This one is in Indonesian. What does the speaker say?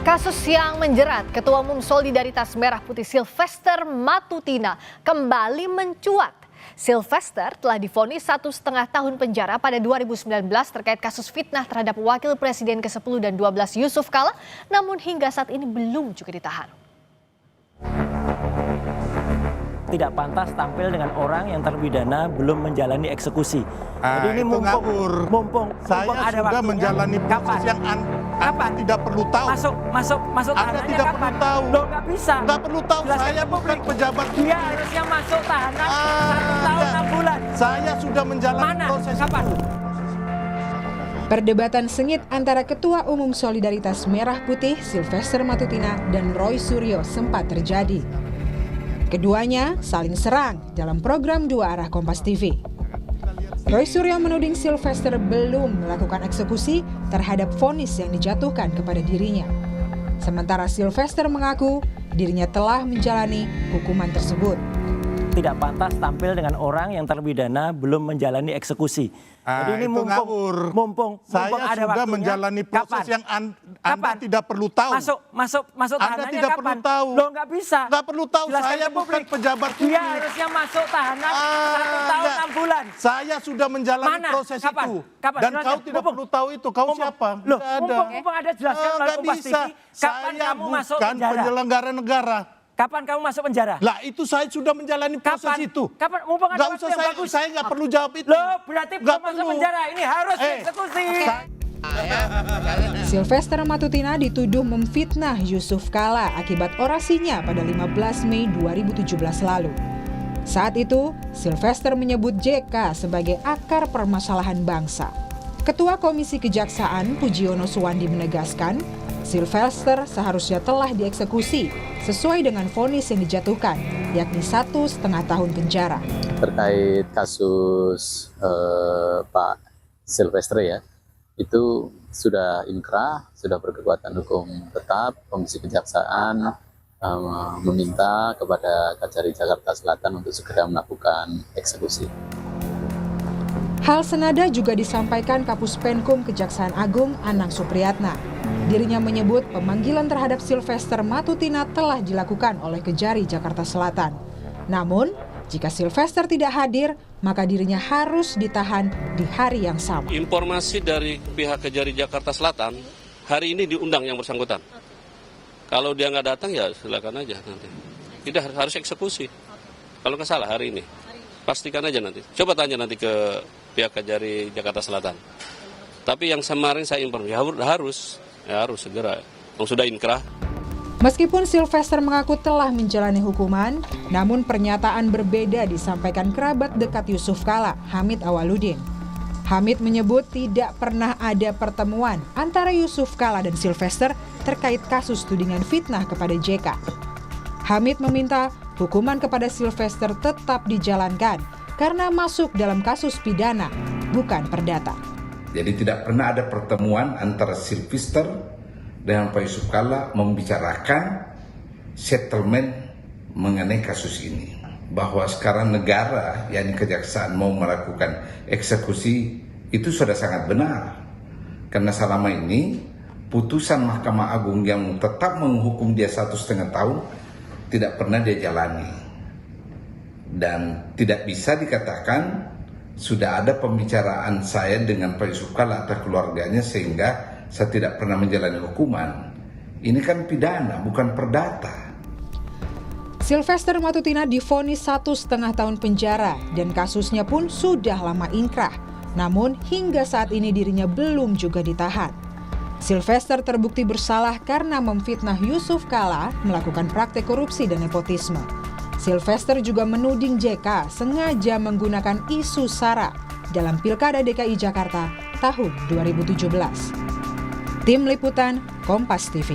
Kasus yang menjerat Ketua Umum Solidaritas Merah Putih Sylvester Matutina kembali mencuat. Sylvester telah divonis 1,5 tahun penjara pada 2019 terkait kasus fitnah terhadap Wakil Presiden ke-10 dan 12 Yusuf Kala, namun hingga saat ini belum juga ditahan. Tidak pantas tampil dengan orang yang terpidana belum menjalani eksekusi. Jadi ini mumpung saya ada sudah waktunya. menjalani proses yang Anda tidak perlu tahu. Masuk Anda tahanannya tidak kapan? perlu tahu. Loh, nggak bisa. Nggak perlu tahu. Jelaskan Saya ke bukan publik. pejabat. Dia harusnya masuk tahanan 1 tahun 6 bulan. Saya sudah menjalani Mana? proses Kapan? itu. Perdebatan sengit antara Ketua Umum Solidaritas Merah Putih Sylvester Matutina dan Roy Suryo sempat terjadi. Keduanya saling serang dalam program Dua Arah Kompas TV. Roy Suryo menuding Sylvester belum melakukan eksekusi terhadap vonis yang dijatuhkan kepada dirinya. Sementara Sylvester mengaku dirinya telah menjalani hukuman tersebut. Tidak pantas tampil dengan orang yang terpidana belum menjalani eksekusi. Jadi ini mumpung Saya ada sudah waktunya. menjalani proses Kapan? yang Anda tidak perlu tahu. Masuk Anda tahanannya tidak kapan? perlu tahu. Loh, nggak bisa. Nggak perlu tahu. Jelaskan Saya ke bukan publik. pejabat Dia publik. harusnya masuk tahanan 1 tahun Enggak. 6 bulan. Saya sudah menjalani Mana? proses Kapan? itu. Kapan? Dan Jelaskan. kau tidak perlu tahu itu. Kau siapa? Loh, Nggak ada. mumpung ada jelaskan melalui Nggak Kompas bisa. TV. Kapan Saya kamu masuk bukan penjara? penyelenggara negara. Kapan kamu masuk penjara? Lah itu saya sudah menjalani proses Kapan? itu. Kapan? Mumpung ada Nggak waktu usah yang bagus. saya nggak perlu jawab itu. Loh, berarti belum Nggak masuk perlu. penjara. Ini harus dieksekusi. Sylvester Matutina dituduh memfitnah Yusuf Kala akibat orasinya pada 15 Mei 2017 lalu. Saat itu, Sylvester menyebut JK sebagai akar permasalahan bangsa. Ketua Komisi Kejaksaan Pujiono Suwandi menegaskan, Sylvester seharusnya telah dieksekusi sesuai dengan vonis yang dijatuhkan, yakni 1,5 tahun penjara. Terkait kasus Pak Sylvester ya, itu sudah inkrah, sudah berkekuatan hukum tetap. Komisi Kejaksaan meminta kepada Kajari Jakarta Selatan untuk segera melakukan eksekusi. Hal senada juga disampaikan Kapus Penkum Kejaksaan Agung Anang Supriyatna. Dirinya menyebut pemanggilan terhadap Sylvester Matutina telah dilakukan oleh Kejari Jakarta Selatan. Namun, jika Sylvester tidak hadir, maka dirinya harus ditahan di hari yang sama. Informasi dari pihak Kejari Jakarta Selatan, hari ini diundang yang bersangkutan. Kalau dia nggak datang ya silakan aja nanti. Tidak harus eksekusi. Kalau nggak salah hari ini. Pastikan aja nanti. Coba tanya nanti ke pihak Kejari Jakarta Selatan. Tapi yang kemarin saya informasi harus segera. Sudah inkrah. Meskipun Sylvester mengaku telah menjalani hukuman, namun pernyataan berbeda disampaikan kerabat dekat Yusuf Kala, Hamid Awaludin. Hamid menyebut tidak pernah ada pertemuan antara Yusuf Kala dan Sylvester terkait kasus tudingan fitnah kepada JK. Hamid meminta hukuman kepada Sylvester tetap dijalankan karena masuk dalam kasus pidana, bukan perdata. Jadi tidak pernah ada pertemuan antara Sylvester dengan Pak Yusuf Kala membicarakan settlement mengenai kasus ini. Bahwa sekarang negara, yakni kejaksaan mau melakukan eksekusi, itu sudah sangat benar. Karena selama ini putusan Mahkamah Agung yang tetap menghukum dia 1,5 tahun tidak pernah dia jalani. Dan tidak bisa dikatakan sudah ada pembicaraan saya dengan Pak Yusuf Kala atau keluarganya sehingga saya tidak pernah menjalani hukuman. Ini kan pidana, bukan perdata. Sylvester Matutina divonis 1,5 tahun penjara dan kasusnya pun sudah lama inkrah. Namun hingga saat ini dirinya belum juga ditahan. Sylvester terbukti bersalah karena memfitnah Yusuf Kala melakukan praktek korupsi dan nepotisme. Sylvester juga menuding JK sengaja menggunakan isu SARA dalam Pilkada DKI Jakarta tahun 2017. Tim Liputan Kompas TV.